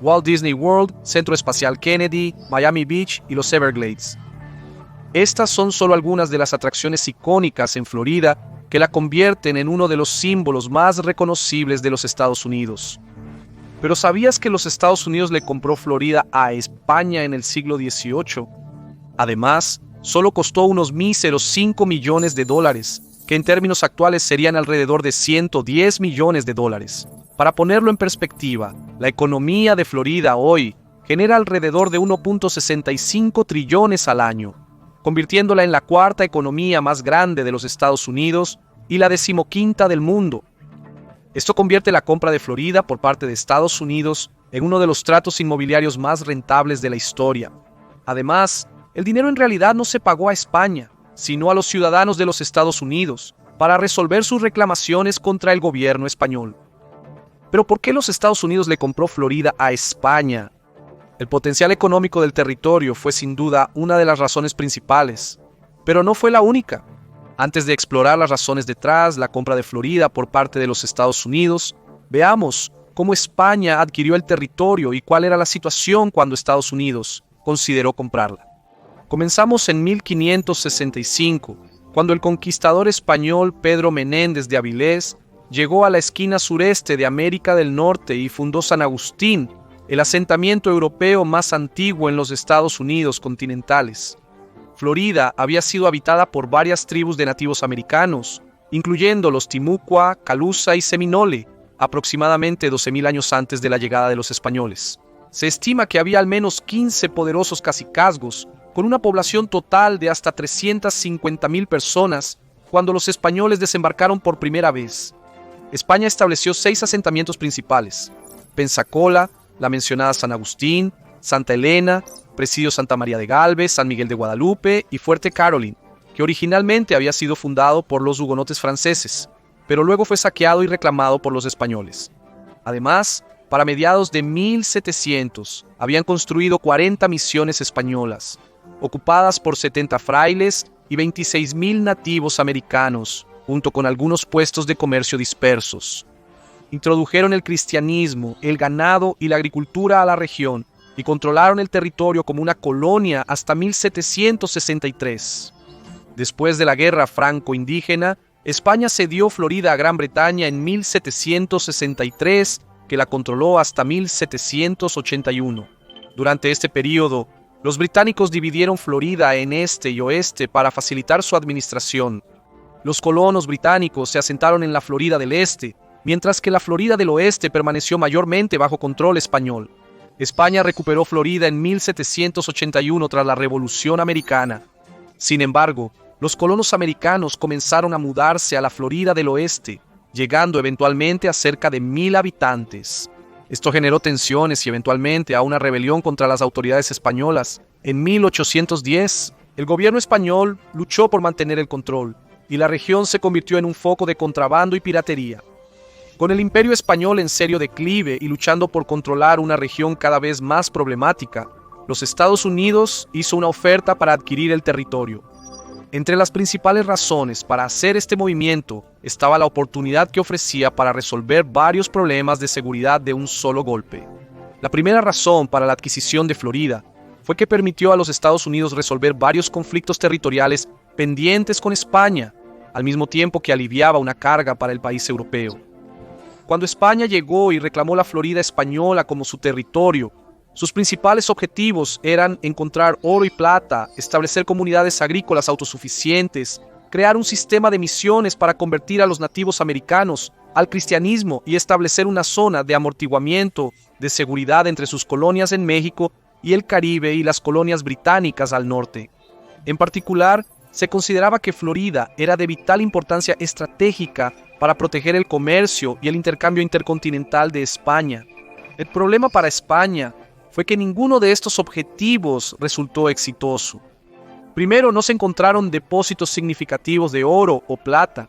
Walt Disney World, Centro Espacial Kennedy, Miami Beach y los Everglades. Estas son solo algunas de las atracciones icónicas en Florida que la convierten en uno de los símbolos más reconocibles de los Estados Unidos. ¿Pero sabías que los Estados Unidos le compró Florida a España en el siglo XVIII? Además, solo costó unos míseros $5 millones, que en términos actuales serían alrededor de $110 millones. Para ponerlo en perspectiva, la economía de Florida hoy genera alrededor de 1.65 trillones al año, convirtiéndola en la cuarta economía más grande de los Estados Unidos y la 15ª del mundo. Esto convierte la compra de Florida por parte de Estados Unidos en uno de los tratos inmobiliarios más rentables de la historia. Además, el dinero en realidad no se pagó a España, sino a los ciudadanos de los Estados Unidos para resolver sus reclamaciones contra el gobierno español. ¿Pero por qué los Estados Unidos le compró Florida a España? El potencial económico del territorio fue sin duda una de las razones principales, pero no fue la única. Antes de explorar las razones detrás la compra de Florida por parte de los Estados Unidos, veamos cómo España adquirió el territorio y cuál era la situación cuando Estados Unidos consideró comprarla. Comenzamos en 1565, cuando el conquistador español Pedro Menéndez de Avilés llegó a la esquina sureste de América del Norte y fundó San Agustín, el asentamiento europeo más antiguo en los Estados Unidos continentales. Florida había sido habitada por varias tribus de nativos americanos, incluyendo los Timucua, Calusa y Seminole, aproximadamente 12.000 años antes de la llegada de los españoles. Se estima que había al menos 15 poderosos cacicazgos, con una población total de hasta 350.000 personas, cuando los españoles desembarcaron por primera vez. España estableció 6 asentamientos principales: Pensacola, la mencionada San Agustín, Santa Elena, Presidio Santa María de Galvez, San Miguel de Guadalupe y Fuerte Caroline, que originalmente había sido fundado por los hugonotes franceses, pero luego fue saqueado y reclamado por los españoles. Además, para mediados de 1700, habían construido 40 misiones españolas, ocupadas por 70 frailes y 26.000 nativos americanos, junto con algunos puestos de comercio dispersos. Introdujeron el cristianismo, el ganado y la agricultura a la región y controlaron el territorio como una colonia hasta 1763. Después de la guerra franco-indígena, España cedió Florida a Gran Bretaña en 1763, que la controló hasta 1781. Durante este periodo, los británicos dividieron Florida en este y oeste para facilitar su administración. Los colonos británicos se asentaron en la Florida del Este, mientras que la Florida del Oeste permaneció mayormente bajo control español. España recuperó Florida en 1781 tras la Revolución Americana. Sin embargo, los colonos americanos comenzaron a mudarse a la Florida del Oeste, llegando eventualmente a cerca de 1.000 habitantes. Esto generó tensiones y eventualmente a una rebelión contra las autoridades españolas. En 1810, el gobierno español luchó por mantener el control, y la región se convirtió en un foco de contrabando y piratería. Con el imperio español en serio declive y luchando por controlar una región cada vez más problemática, los Estados Unidos hizo una oferta para adquirir el territorio. Entre las principales razones para hacer este movimiento estaba la oportunidad que ofrecía para resolver varios problemas de seguridad de un solo golpe. La primera razón para la adquisición de Florida fue que permitió a los Estados Unidos resolver varios conflictos territoriales pendientes con España, al mismo tiempo que aliviaba una carga para el país europeo. Cuando España llegó y reclamó la Florida española como su territorio, sus principales objetivos eran encontrar oro y plata, establecer comunidades agrícolas autosuficientes, crear un sistema de misiones para convertir a los nativos americanos al cristianismo y establecer una zona de amortiguamiento de seguridad entre sus colonias en México y el Caribe y las colonias británicas al norte. En particular, se consideraba que Florida era de vital importancia estratégica para proteger el comercio y el intercambio intercontinental de España. El problema para España fue que ninguno de estos objetivos resultó exitoso. Primero, no se encontraron depósitos significativos de oro o plata.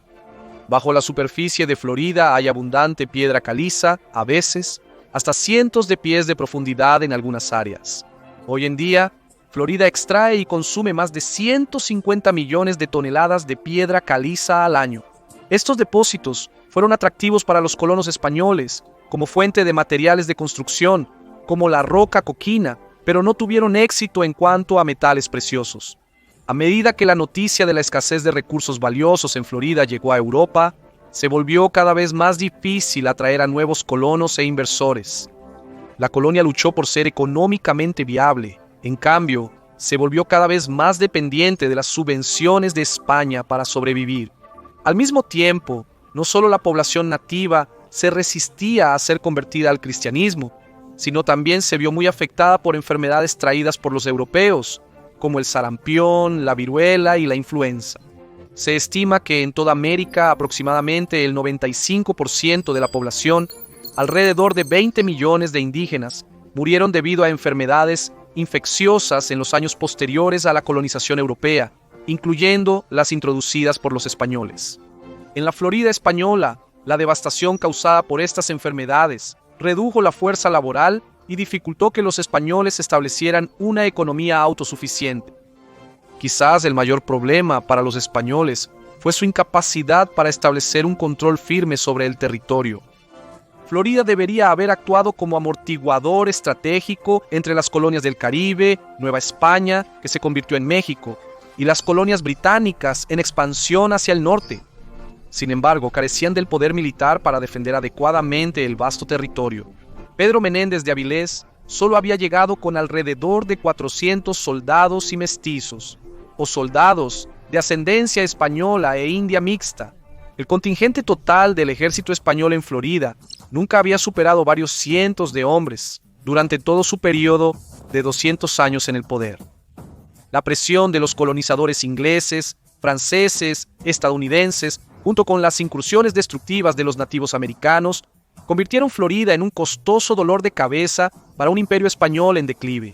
Bajo la superficie de Florida hay abundante piedra caliza, a veces, hasta cientos de pies de profundidad en algunas áreas. Hoy en día, Florida extrae y consume más de 150 millones de toneladas de piedra caliza al año. Estos depósitos fueron atractivos para los colonos españoles como fuente de materiales de construcción, como la roca coquina, pero no tuvieron éxito en cuanto a metales preciosos. A medida que la noticia de la escasez de recursos valiosos en Florida llegó a Europa, se volvió cada vez más difícil atraer a nuevos colonos e inversores. La colonia luchó por ser económicamente viable. En cambio, se volvió cada vez más dependiente de las subvenciones de España para sobrevivir. Al mismo tiempo, no solo la población nativa se resistía a ser convertida al cristianismo, sino también se vio muy afectada por enfermedades traídas por los europeos, como el sarampión, la viruela y la influenza. Se estima que en toda América aproximadamente el 95% de la población, alrededor de 20 millones de indígenas, murieron debido a enfermedades infecciosas en los años posteriores a la colonización europea, incluyendo las introducidas por los españoles. En la Florida española, la devastación causada por estas enfermedades redujo la fuerza laboral y dificultó que los españoles establecieran una economía autosuficiente. Quizás el mayor problema para los españoles fue su incapacidad para establecer un control firme sobre el territorio. Florida debería haber actuado como amortiguador estratégico entre las colonias del Caribe, Nueva España, que se convirtió en México, y las colonias británicas en expansión hacia el norte. Sin embargo, carecían del poder militar para defender adecuadamente el vasto territorio. Pedro Menéndez de Avilés solo había llegado con alrededor de 400 soldados y mestizos, o soldados de ascendencia española e india mixta. El contingente total del ejército español en Florida nunca había superado varios cientos de hombres durante todo su periodo de 200 años en el poder. La presión de los colonizadores ingleses, franceses, estadounidenses, junto con las incursiones destructivas de los nativos americanos, convirtieron Florida en un costoso dolor de cabeza para un imperio español en declive.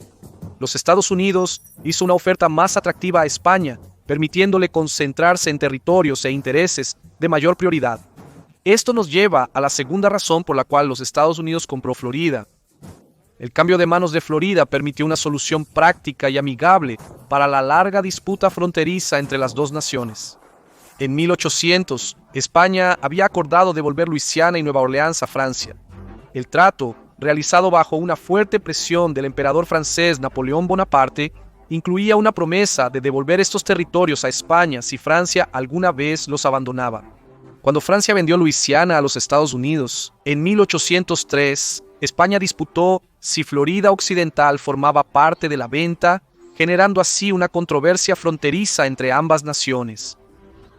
Los Estados Unidos hizo una oferta más atractiva a España, permitiéndole concentrarse en territorios e intereses de mayor prioridad. Esto nos lleva a la segunda razón por la cual los Estados Unidos compró Florida. El cambio de manos de Florida permitió una solución práctica y amigable para la larga disputa fronteriza entre las dos naciones. En 1800, España había acordado devolver Luisiana y Nueva Orleans a Francia. El trato, realizado bajo una fuerte presión del emperador francés Napoleón Bonaparte, incluía una promesa de devolver estos territorios a España si Francia alguna vez los abandonaba. Cuando Francia vendió Luisiana a los Estados Unidos, en 1803, España disputó si Florida Occidental formaba parte de la venta, generando así una controversia fronteriza entre ambas naciones.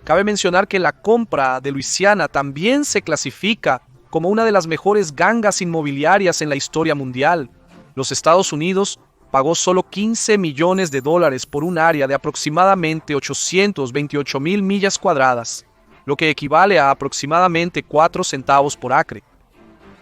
Cabe mencionar que la compra de Luisiana también se clasifica como una de las mejores gangas inmobiliarias en la historia mundial. Los Estados Unidos pagó solo $15 millones por un área de aproximadamente 828,000 millas cuadradas, lo que equivale a aproximadamente 4 centavos por acre.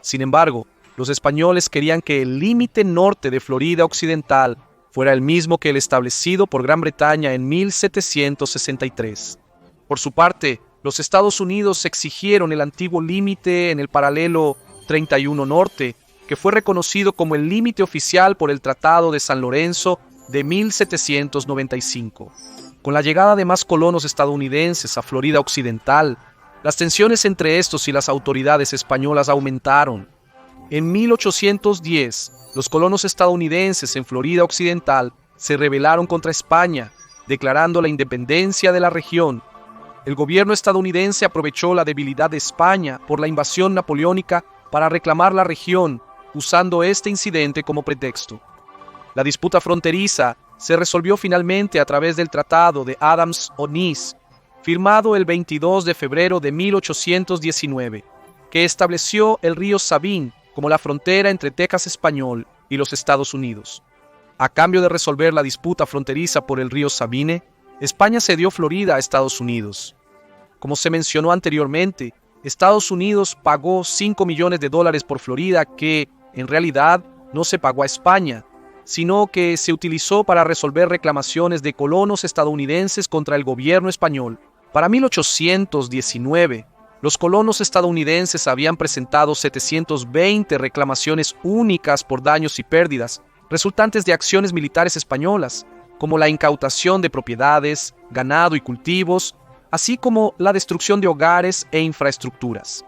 Sin embargo, los españoles querían que el límite norte de Florida Occidental fuera el mismo que el establecido por Gran Bretaña en 1763. Por su parte, los Estados Unidos exigieron el antiguo límite en el paralelo 31 Norte, que fue reconocido como el límite oficial por el Tratado de San Lorenzo de 1795. Con la llegada de más colonos estadounidenses a Florida Occidental, las tensiones entre estos y las autoridades españolas aumentaron. En 1810, los colonos estadounidenses en Florida Occidental se rebelaron contra España, declarando la independencia de la región. El gobierno estadounidense aprovechó la debilidad de España por la invasión napoleónica para reclamar la región, usando este incidente como pretexto. La disputa fronteriza se resolvió finalmente a través del Tratado de Adams-Onís, firmado el 22 de febrero de 1819, que estableció el río Sabine como la frontera entre Texas español y los Estados Unidos. A cambio de resolver la disputa fronteriza por el río Sabine, España cedió Florida a Estados Unidos. Como se mencionó anteriormente, Estados Unidos pagó $5 millones por Florida que, en realidad, no se pagó a España, sino que se utilizó para resolver reclamaciones de colonos estadounidenses contra el gobierno español. Para 1819, los colonos estadounidenses habían presentado 720 reclamaciones únicas por daños y pérdidas, resultantes de acciones militares españolas, como la incautación de propiedades, ganado y cultivos, así como la destrucción de hogares e infraestructuras.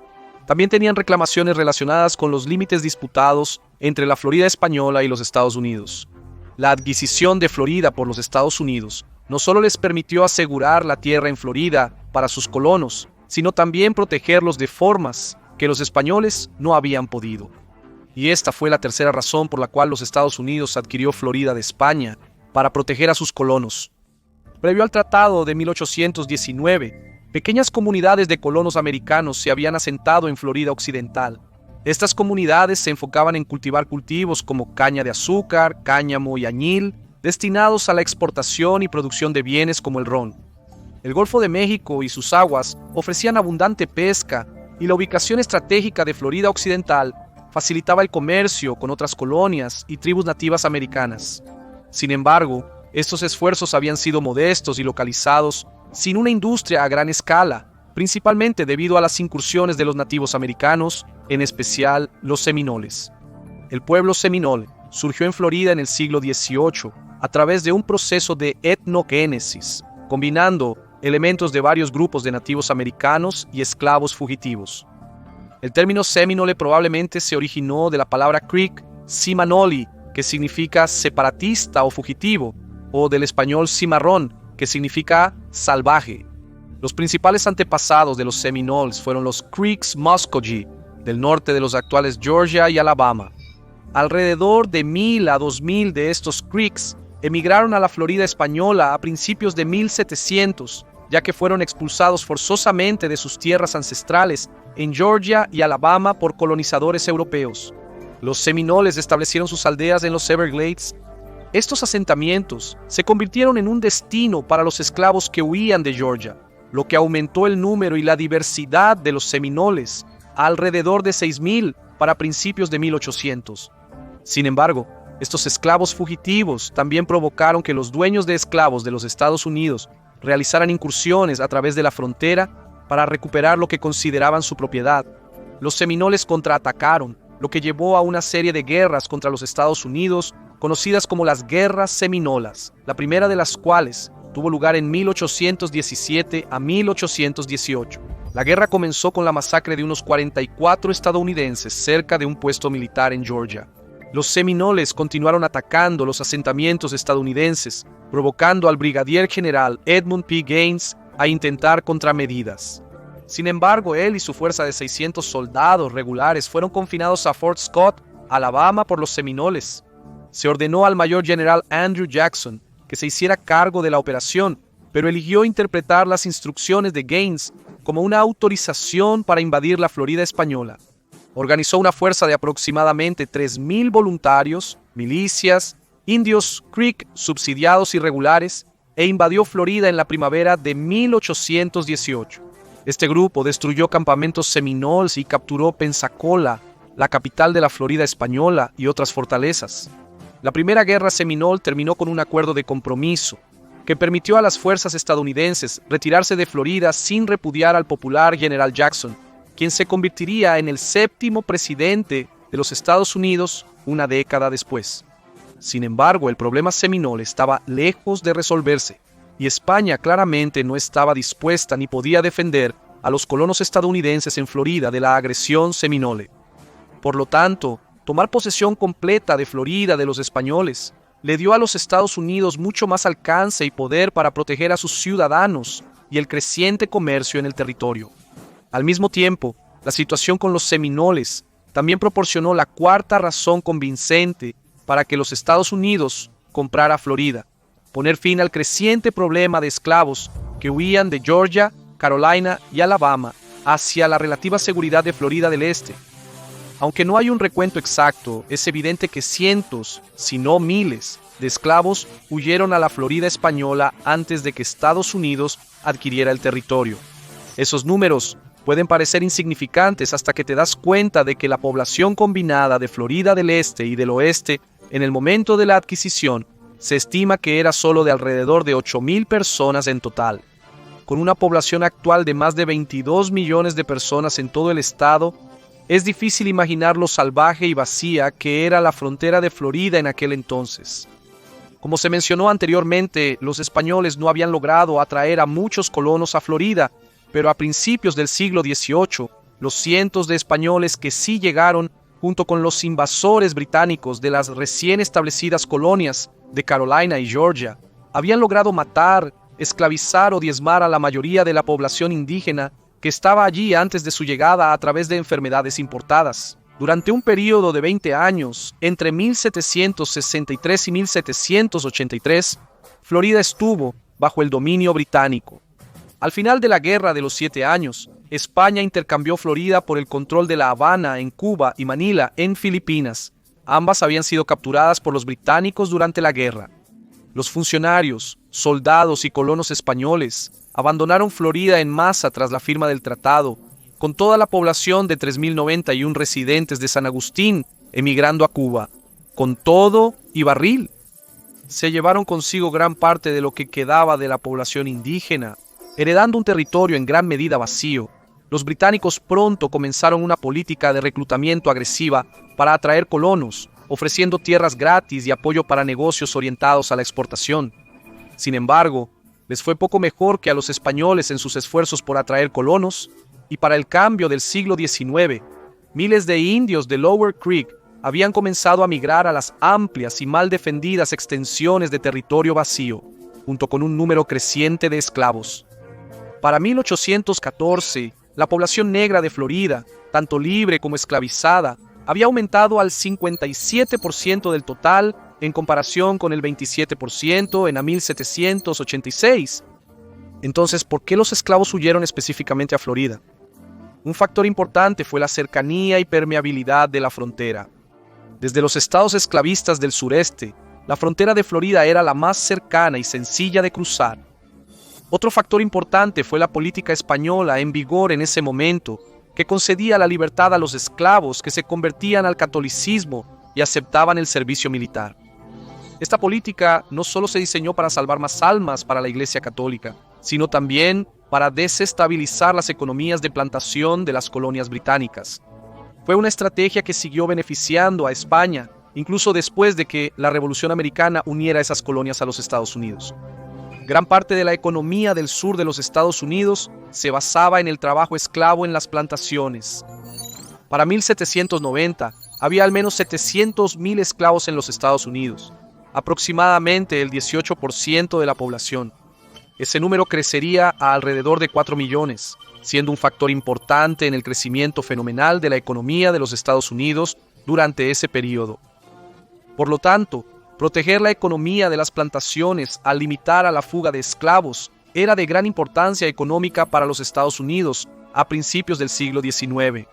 También tenían reclamaciones relacionadas con los límites disputados entre la Florida española y los Estados Unidos. La adquisición de Florida por los Estados Unidos no solo les permitió asegurar la tierra en Florida para sus colonos, sino también protegerlos de formas que los españoles no habían podido. Y esta fue la tercera razón por la cual los Estados Unidos adquirió Florida de España, para proteger a sus colonos. Previo al Tratado de 1819, pequeñas comunidades de colonos americanos se habían asentado en Florida Occidental. Estas comunidades se enfocaban en cultivar cultivos como caña de azúcar, cáñamo y añil, destinados a la exportación y producción de bienes como el ron. El Golfo de México y sus aguas ofrecían abundante pesca y la ubicación estratégica de Florida Occidental facilitaba el comercio con otras colonias y tribus nativas americanas. Sin embargo, estos esfuerzos habían sido modestos y localizados sin una industria a gran escala, principalmente debido a las incursiones de los nativos americanos, en especial los seminoles. El pueblo seminole surgió en Florida en el siglo XVIII a través de un proceso de etnogénesis, combinando elementos de varios grupos de nativos americanos y esclavos fugitivos. El término seminole probablemente se originó de la palabra Creek Simanoli, que significa separatista o fugitivo, o del español cimarrón, que significa salvaje. Los principales antepasados de los seminoles fueron los Creeks Muscogee, del norte de los actuales Georgia y Alabama. Alrededor de 1000 a 2000 de estos Creeks emigraron a la Florida española a principios de 1700, ya que fueron expulsados forzosamente de sus tierras ancestrales en Georgia y Alabama por colonizadores europeos. Los seminoles establecieron sus aldeas en los Everglades. Estos asentamientos se convirtieron en un destino para los esclavos que huían de Georgia, lo que aumentó el número y la diversidad de los seminoles a alrededor de 6000 para principios de 1800. Sin embargo, estos esclavos fugitivos también provocaron que los dueños de esclavos de los Estados Unidos realizaran incursiones a través de la frontera para recuperar lo que consideraban su propiedad. Los seminoles contraatacaron, lo que llevó a una serie de guerras contra los Estados Unidos, conocidas como las Guerras Seminolas, la primera de las cuales tuvo lugar en 1817 a 1818. La guerra comenzó con la masacre de unos 44 estadounidenses cerca de un puesto militar en Georgia. Los seminoles continuaron atacando los asentamientos estadounidenses, provocando al brigadier general Edmund P. Gaines a intentar contramedidas. Sin embargo, él y su fuerza de 600 soldados regulares fueron confinados a Fort Scott, Alabama, por los seminoles. Se ordenó al mayor general Andrew Jackson que se hiciera cargo de la operación, pero eligió interpretar las instrucciones de Gaines como una autorización para invadir la Florida española. Organizó una fuerza de aproximadamente 3000 voluntarios, milicias, indios Creek subsidiados y regulares, e invadió Florida en la primavera de 1818. Este grupo destruyó campamentos seminoles y capturó Pensacola, la capital de la Florida española, y otras fortalezas. La primera guerra seminole terminó con un acuerdo de compromiso que permitió a las fuerzas estadounidenses retirarse de Florida sin repudiar al popular general Jackson, quien se convertiría en el 7º presidente de los Estados Unidos una década después. Sin embargo, el problema seminole estaba lejos de resolverse, y España claramente no estaba dispuesta ni podía defender a los colonos estadounidenses en Florida de la agresión seminole. Por lo tanto, tomar posesión completa de Florida de los españoles le dio a los Estados Unidos mucho más alcance y poder para proteger a sus ciudadanos y el creciente comercio en el territorio. Al mismo tiempo, la situación con los seminoles también proporcionó la cuarta razón convincente para que los Estados Unidos comprara Florida: poner fin al creciente problema de esclavos que huían de Georgia, Carolina y Alabama hacia la relativa seguridad de Florida del Este. Aunque no hay un recuento exacto, es evidente que cientos, si no miles, de esclavos huyeron a la Florida española antes de que Estados Unidos adquiriera el territorio. Esos números pueden parecer insignificantes hasta que te das cuenta de que la población combinada de Florida del Este y del Oeste en el momento de la adquisición se estima que era solo de alrededor de 8000 personas en total. Con una población actual de más de 22 millones de personas en todo el estado, es difícil imaginar lo salvaje y vacía que era la frontera de Florida en aquel entonces. Como se mencionó anteriormente, los españoles no habían logrado atraer a muchos colonos a Florida, pero a principios del siglo XVIII, los cientos de españoles que sí llegaron junto con los invasores británicos de las recién establecidas colonias de Carolina y Georgia, habían logrado matar, esclavizar o diezmar a la mayoría de la población indígena que estaba allí antes de su llegada a través de enfermedades importadas. Durante un período de 20 años, entre 1763 y 1783, Florida estuvo bajo el dominio británico. Al final de la Guerra de los 7 Años, España intercambió Florida por el control de La Habana en Cuba y Manila en Filipinas. Ambas habían sido capturadas por los británicos durante la guerra. Los funcionarios, soldados y colonos españoles abandonaron Florida en masa tras la firma del tratado, con toda la población de 3.091 residentes de San Agustín emigrando a Cuba, con todo y barril. Se llevaron consigo gran parte de lo que quedaba de la población indígena, heredando un territorio en gran medida vacío. Los británicos pronto comenzaron una política de reclutamiento agresiva para atraer colonos, ofreciendo tierras gratis y apoyo para negocios orientados a la exportación. Sin embargo, les fue poco mejor que a los españoles en sus esfuerzos por atraer colonos, y para el cambio del siglo XIX, miles de indios de Lower Creek habían comenzado a migrar a las amplias y mal defendidas extensiones de territorio vacío, junto con un número creciente de esclavos. Para 1814, la población negra de Florida, tanto libre como esclavizada, había aumentado al 57% del total en comparación con el 27% en 1786. Entonces, ¿por qué los esclavos huyeron específicamente a Florida? Un factor importante fue la cercanía y permeabilidad de la frontera. Desde los estados esclavistas del sureste, la frontera de Florida era la más cercana y sencilla de cruzar. Otro factor importante fue la política española en vigor en ese momento, que concedía la libertad a los esclavos que se convertían al catolicismo y aceptaban el servicio militar. Esta política no solo se diseñó para salvar más almas para la Iglesia Católica, sino también para desestabilizar las economías de plantación de las colonias británicas. Fue una estrategia que siguió beneficiando a España, incluso después de que la Revolución Americana uniera esas colonias a los Estados Unidos. Gran parte de la economía del sur de los Estados Unidos se basaba en el trabajo esclavo en las plantaciones. Para 1790, había al menos 700,000 esclavos en los Estados Unidos, aproximadamente el 18% de la población. Ese número crecería a alrededor de 4 millones, siendo un factor importante en el crecimiento fenomenal de la economía de los Estados Unidos durante ese periodo. Por lo tanto, proteger la economía de las plantaciones al limitar a la fuga de esclavos era de gran importancia económica para los Estados Unidos a principios del siglo XIX.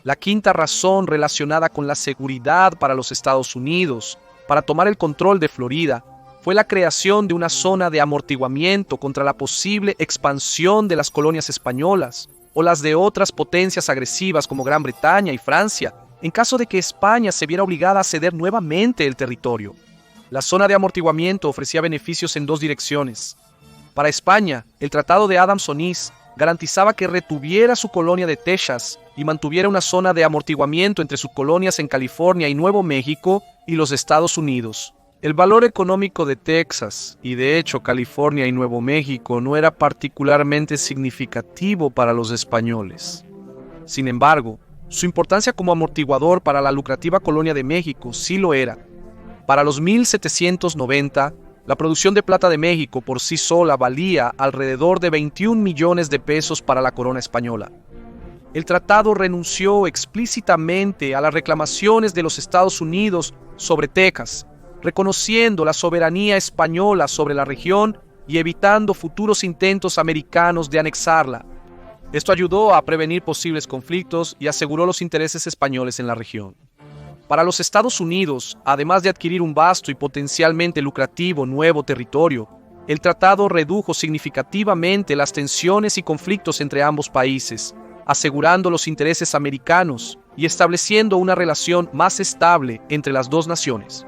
La quinta razón relacionada con la seguridad para los Estados Unidos para tomar el control de Florida fue la creación de una zona de amortiguamiento contra la posible expansión de las colonias españolas o las de otras potencias agresivas como Gran Bretaña y Francia, en caso de que España se viera obligada a ceder nuevamente el territorio. La zona de amortiguamiento ofrecía beneficios en dos direcciones. Para España, el Tratado de Adams-Onís garantizaba que retuviera su colonia de Texas y mantuviera una zona de amortiguamiento entre sus colonias en California y Nuevo México y los Estados Unidos. El valor económico de Texas, y de hecho California y Nuevo México, no era particularmente significativo para los españoles. Sin embargo, su importancia como amortiguador para la lucrativa colonia de México sí lo era. Para los 1790, la producción de plata de México por sí sola valía alrededor de 21 millones de pesos para la corona española. El tratado renunció explícitamente a las reclamaciones de los Estados Unidos sobre Texas, reconociendo la soberanía española sobre la región y evitando futuros intentos americanos de anexarla. Esto ayudó a prevenir posibles conflictos y aseguró los intereses españoles en la región. Para los Estados Unidos, además de adquirir un vasto y potencialmente lucrativo nuevo territorio, el tratado redujo significativamente las tensiones y conflictos entre ambos países, asegurando los intereses americanos y estableciendo una relación más estable entre las dos naciones.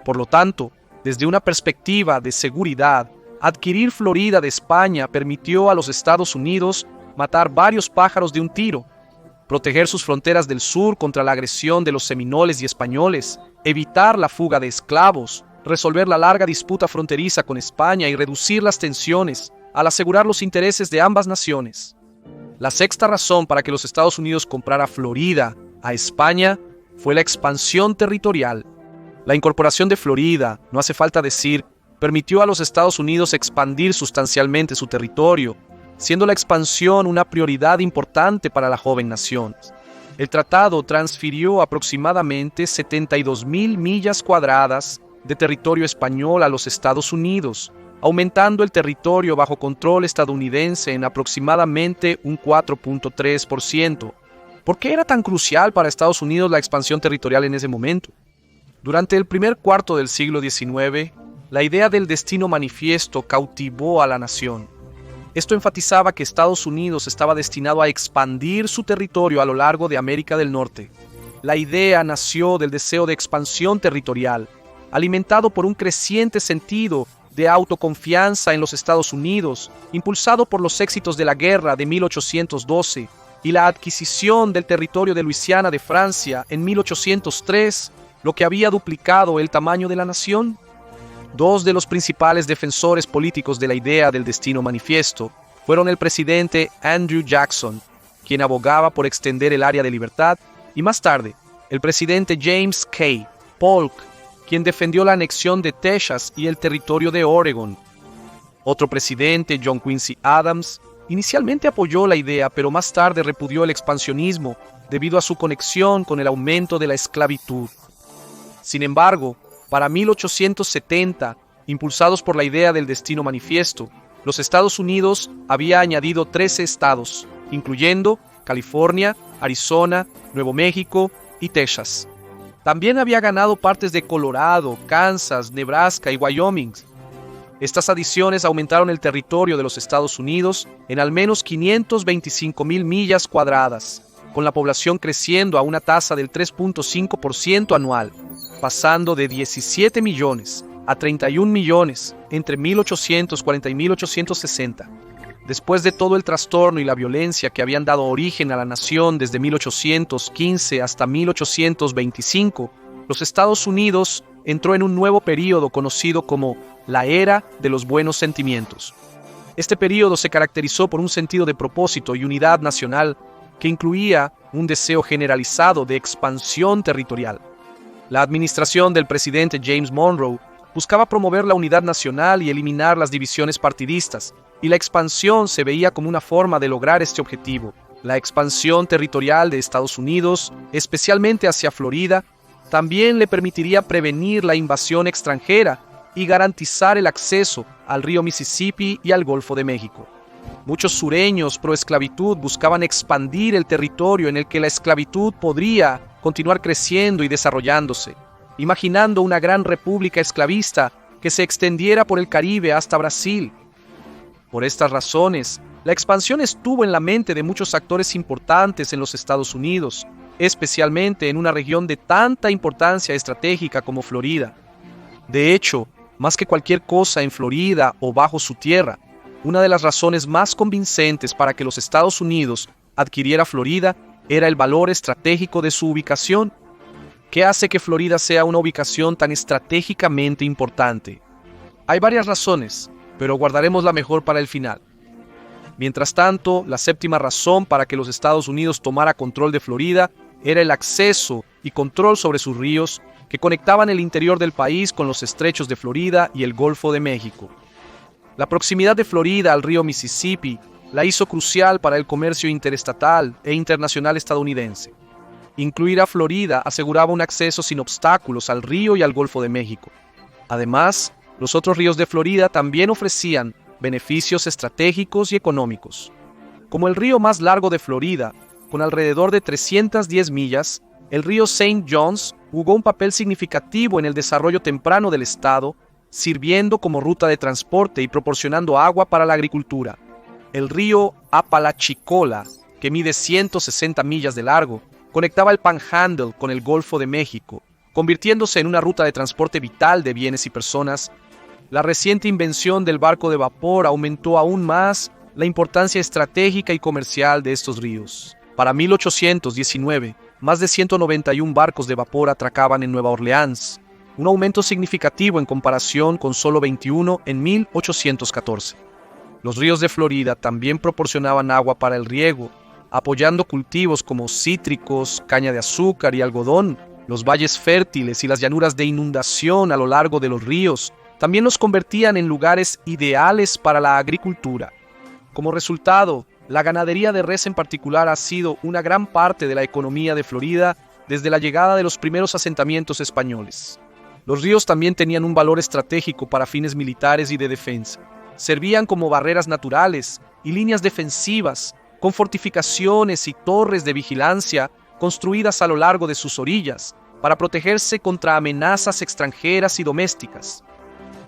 Por lo tanto, desde una perspectiva de seguridad, adquirir Florida de España permitió a los Estados Unidos matar varios pájaros de un tiro, proteger sus fronteras del sur contra la agresión de los seminoles y españoles, evitar la fuga de esclavos, resolver la larga disputa fronteriza con España y reducir las tensiones al asegurar los intereses de ambas naciones. La sexta razón para que los Estados Unidos comprara Florida a España fue la expansión territorial. La incorporación de Florida, no hace falta decir, permitió a los Estados Unidos expandir sustancialmente su territorio, siendo la expansión una prioridad importante para la joven nación. El tratado transfirió aproximadamente 72.000 millas cuadradas de territorio español a los Estados Unidos, aumentando el territorio bajo control estadounidense en aproximadamente un 4.3%. ¿Por qué era tan crucial para Estados Unidos la expansión territorial en ese momento? Durante el primer cuarto del siglo XIX, la idea del destino manifiesto cautivó a la nación. Esto enfatizaba que Estados Unidos estaba destinado a expandir su territorio a lo largo de América del Norte. La idea nació del deseo de expansión territorial, alimentado por un creciente sentido de autoconfianza en los Estados Unidos, impulsado por los éxitos de la guerra de 1812 y la adquisición del territorio de Luisiana de Francia en 1803, lo que había duplicado el tamaño de la nación. Dos de los principales defensores políticos de la idea del destino manifiesto fueron el presidente Andrew Jackson, quien abogaba por extender el área de libertad, y más tarde, el presidente James K. Polk, quien defendió la anexión de Texas y el territorio de Oregon. Otro presidente, John Quincy Adams, inicialmente apoyó la idea, pero más tarde repudió el expansionismo debido a su conexión con el aumento de la esclavitud. Sin embargo, para 1870, impulsados por la idea del destino manifiesto, los Estados Unidos había añadido 13 estados, incluyendo California, Arizona, Nuevo México y Texas. También había ganado partes de Colorado, Kansas, Nebraska y Wyoming. Estas adiciones aumentaron el territorio de los Estados Unidos en al menos 525.000 millas cuadradas, con la población creciendo a una tasa del 3.5% anual, pasando de 17 millones a 31 millones entre 1840 y 1860. Después de todo el trastorno y la violencia que habían dado origen a la nación desde 1815 hasta 1825, los Estados Unidos entró en un nuevo período conocido como la Era de los Buenos Sentimientos. Este período se caracterizó por un sentido de propósito y unidad nacional que incluía un deseo generalizado de expansión territorial. La administración del presidente James Monroe buscaba promover la unidad nacional y eliminar las divisiones partidistas, y la expansión se veía como una forma de lograr este objetivo. La expansión territorial de Estados Unidos, especialmente hacia Florida, también le permitiría prevenir la invasión extranjera y garantizar el acceso al río Mississippi y al Golfo de México. Muchos sureños pro esclavitud buscaban expandir el territorio en el que la esclavitud podría continuar creciendo y desarrollándose, imaginando una gran república esclavista que se extendiera por el Caribe hasta Brasil. Por estas razones, la expansión estuvo en la mente de muchos actores importantes en los Estados Unidos, especialmente en una región de tanta importancia estratégica como Florida. De hecho, más que cualquier cosa en Florida o bajo su tierra, una de las razones más convincentes para que los Estados Unidos adquiriera Florida era el valor estratégico de su ubicación. ¿Qué hace que Florida sea una ubicación tan estratégicamente importante? Hay varias razones, pero guardaremos la mejor para el final. Mientras tanto, la séptima razón para que los Estados Unidos tomara control de Florida era el acceso y control sobre sus ríos que conectaban el interior del país con los estrechos de Florida y el Golfo de México. La proximidad de Florida al río Mississippi la hizo crucial para el comercio interestatal e internacional estadounidense. Incluir a Florida aseguraba un acceso sin obstáculos al río y al Golfo de México. Además, los otros ríos de Florida también ofrecían beneficios estratégicos y económicos. Como el río más largo de Florida, con alrededor de 310 millas, el río St. Johns jugó un papel significativo en el desarrollo temprano del estado, sirviendo como ruta de transporte y proporcionando agua para la agricultura. El río Apalachicola, que mide 160 millas de largo, conectaba el Panhandle con el Golfo de México, convirtiéndose en una ruta de transporte vital de bienes y personas. La reciente invención del barco de vapor aumentó aún más la importancia estratégica y comercial de estos ríos. Para 1819, más de 191 barcos de vapor atracaban en Nueva Orleans, un aumento significativo en comparación con solo 21 en 1814. Los ríos de Florida también proporcionaban agua para el riego, apoyando cultivos como cítricos, caña de azúcar y algodón. Los valles fértiles y las llanuras de inundación a lo largo de los ríos también los convertían en lugares ideales para la agricultura. Como resultado, la ganadería de res en particular ha sido una gran parte de la economía de Florida desde la llegada de los primeros asentamientos españoles. Los ríos también tenían un valor estratégico para fines militares y de defensa. Servían como barreras naturales y líneas defensivas, con fortificaciones y torres de vigilancia construidas a lo largo de sus orillas, para protegerse contra amenazas extranjeras y domésticas.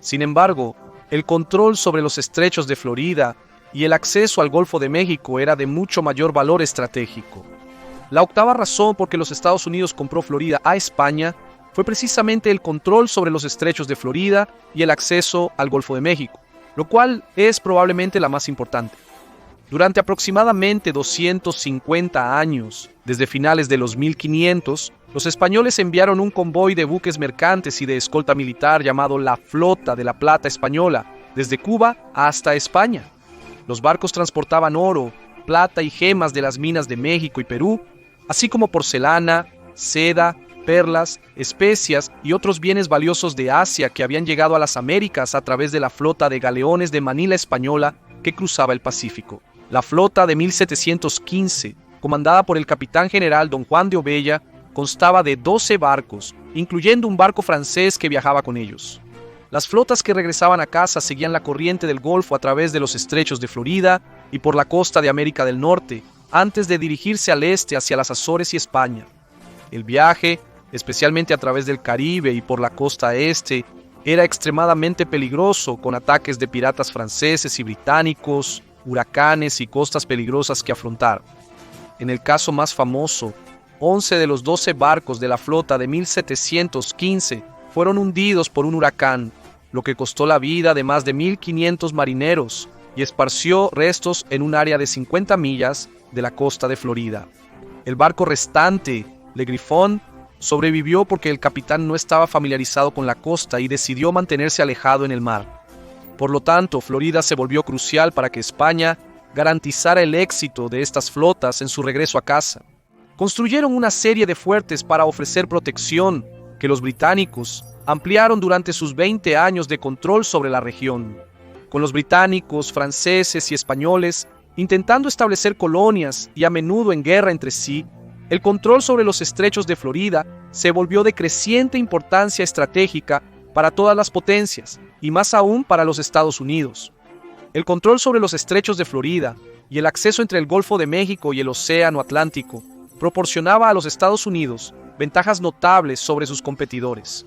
Sin embargo, el control sobre los estrechos de Florida y el acceso al Golfo de México era de mucho mayor valor estratégico. La octava razón por que los Estados Unidos compró Florida a España fue precisamente el control sobre los estrechos de Florida y el acceso al Golfo de México, lo cual es probablemente la más importante. Durante aproximadamente 250 años, desde finales de los 1500, los españoles enviaron un convoy de buques mercantes y de escolta militar llamado la Flota de la Plata Española, desde Cuba hasta España. Los barcos transportaban oro, plata y gemas de las minas de México y Perú, así como porcelana, seda, perlas, especias y otros bienes valiosos de Asia que habían llegado a las Américas a través de la flota de galeones de Manila española que cruzaba el Pacífico. La flota de 1715, comandada por el capitán general don Juan de Obella, constaba de 12 barcos, incluyendo un barco francés que viajaba con ellos. Las flotas que regresaban a casa seguían la corriente del Golfo a través de los estrechos de Florida y por la costa de América del Norte, antes de dirigirse al este hacia las Azores y España. El viaje, especialmente a través del Caribe y por la costa este, era extremadamente peligroso, con ataques de piratas franceses y británicos, huracanes y costas peligrosas que afrontar. En el caso más famoso, 11 de los 12 barcos de la flota de 1715 fueron hundidos por un huracán, lo que costó la vida de más de 1.500 marineros y esparció restos en un área de 50 millas de la costa de Florida. El barco restante, Le Griffon, sobrevivió porque el capitán no estaba familiarizado con la costa y decidió mantenerse alejado en el mar. Por lo tanto, Florida se volvió crucial para que España garantizara el éxito de estas flotas en su regreso a casa. Construyeron una serie de fuertes para ofrecer protección que los británicos ampliaron durante sus 20 años de control sobre la región, con los británicos, franceses y españoles intentando establecer colonias y a menudo en guerra entre sí. El control sobre los estrechos de Florida se volvió de creciente importancia estratégica para todas las potencias, y más aún para los Estados Unidos. El control sobre los estrechos de Florida y el acceso entre el Golfo de México y el Océano Atlántico proporcionaba a los Estados Unidos ventajas notables sobre sus competidores.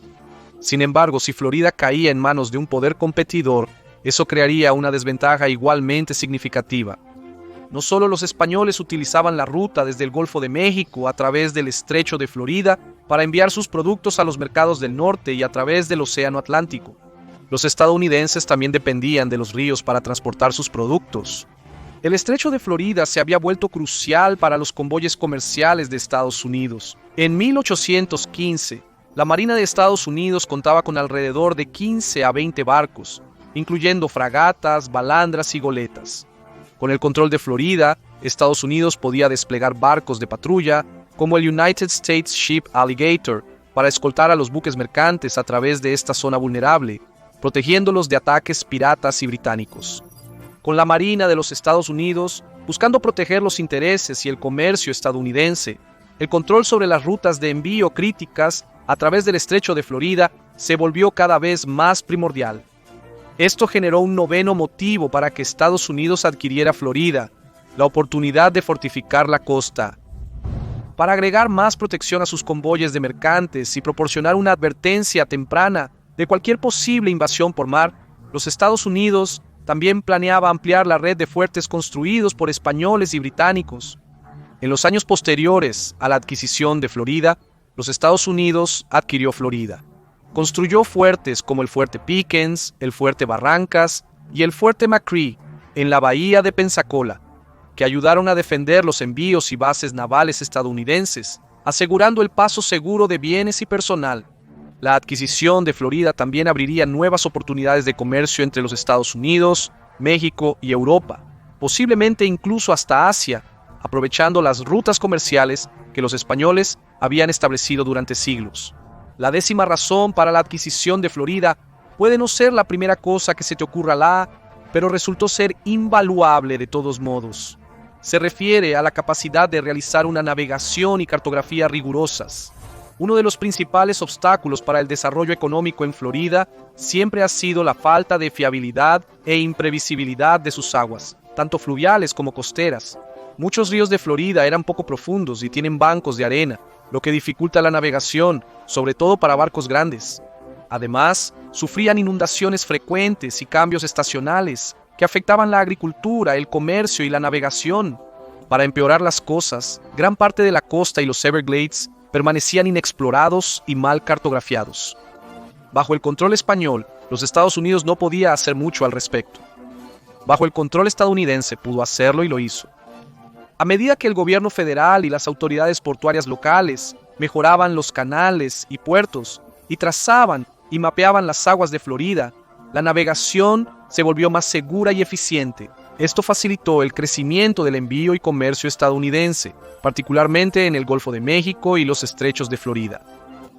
Sin embargo, si Florida caía en manos de un poder competidor, eso crearía una desventaja igualmente significativa. No solo los españoles utilizaban la ruta desde el Golfo de México a través del Estrecho de Florida para enviar sus productos a los mercados del norte y a través del Océano Atlántico. Los estadounidenses también dependían de los ríos para transportar sus productos. El Estrecho de Florida se había vuelto crucial para los convoyes comerciales de Estados Unidos. En 1815, la Marina de Estados Unidos contaba con alrededor de 15 a 20 barcos, incluyendo fragatas, balandras y goletas. Con el control de Florida, Estados Unidos podía desplegar barcos de patrulla, como el United States Ship Alligator, para escoltar a los buques mercantes a través de esta zona vulnerable, protegiéndolos de ataques piratas y británicos. Con la Marina de los Estados Unidos, buscando proteger los intereses y el comercio estadounidense, el control sobre las rutas de envío críticas a través del Estrecho de Florida se volvió cada vez más primordial. Esto generó un noveno motivo para que Estados Unidos adquiriera Florida, la oportunidad de fortificar la costa. Para agregar más protección a sus convoyes de mercantes y proporcionar una advertencia temprana de cualquier posible invasión por mar, los Estados Unidos también planeaba ampliar la red de fuertes construidos por españoles y británicos. En los años posteriores a la adquisición de Florida, los Estados Unidos adquirió Florida. Construyó fuertes como el Fuerte Pickens, el Fuerte Barrancas y el Fuerte McCree en la bahía de Pensacola, que ayudaron a defender los envíos y bases navales estadounidenses, asegurando el paso seguro de bienes y personal. La adquisición de Florida también abriría nuevas oportunidades de comercio entre los Estados Unidos México y Europa, posiblemente incluso hasta Asia, aprovechando las rutas comerciales que los españoles habían establecido durante siglos. La décima razón para la adquisición de Florida puede no ser la primera cosa que se te ocurra, pero resultó ser invaluable de todos modos. Se refiere a la capacidad de realizar una navegación y cartografía rigurosas. Uno de los principales obstáculos para el desarrollo económico en Florida siempre ha sido la falta de fiabilidad e imprevisibilidad de sus aguas, tanto fluviales como costeras. Muchos ríos de Florida eran poco profundos y tienen bancos de arena, lo que dificulta la navegación, sobre todo para barcos grandes. Además, sufrían inundaciones frecuentes y cambios estacionales que afectaban la agricultura, el comercio y la navegación. Para empeorar las cosas, gran parte de la costa y los Everglades permanecían inexplorados y mal cartografiados. Bajo el control español, los Estados Unidos no podía hacer mucho al respecto. Bajo el control estadounidense pudo hacerlo y lo hizo. A medida que el gobierno federal y las autoridades portuarias locales mejoraban los canales y puertos y trazaban y mapeaban las aguas de Florida, la navegación se volvió más segura y eficiente. Esto facilitó el crecimiento del envío y comercio estadounidense, particularmente en el Golfo de México y los estrechos de Florida.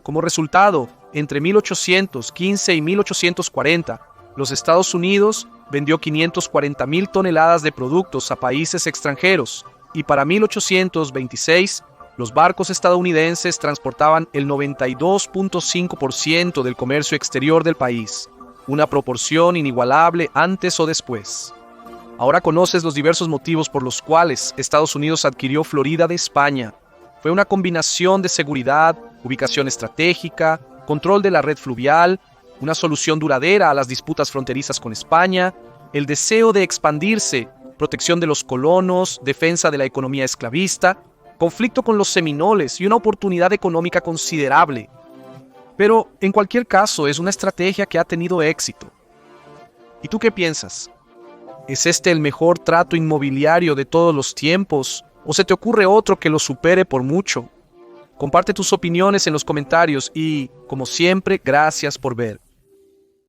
Como resultado, entre 1815 y 1840, los Estados Unidos vendió 540,000 toneladas de productos a países extranjeros, y para 1826, los barcos estadounidenses transportaban el 92.5% del comercio exterior del país, una proporción inigualable antes o después. Ahora conoces los diversos motivos por los cuales Estados Unidos adquirió Florida de España. Fue una combinación de seguridad, ubicación estratégica, control de la red fluvial, una solución duradera a las disputas fronterizas con España, el deseo de expandirse, protección de los colonos, defensa de la economía esclavista, conflicto con los seminoles y una oportunidad económica considerable. Pero, en cualquier caso, es una estrategia que ha tenido éxito. ¿Y tú qué piensas? ¿Es este el mejor trato inmobiliario de todos los tiempos? ¿O se te ocurre otro que lo supere por mucho? Comparte tus opiniones en los comentarios y, como siempre, gracias por ver.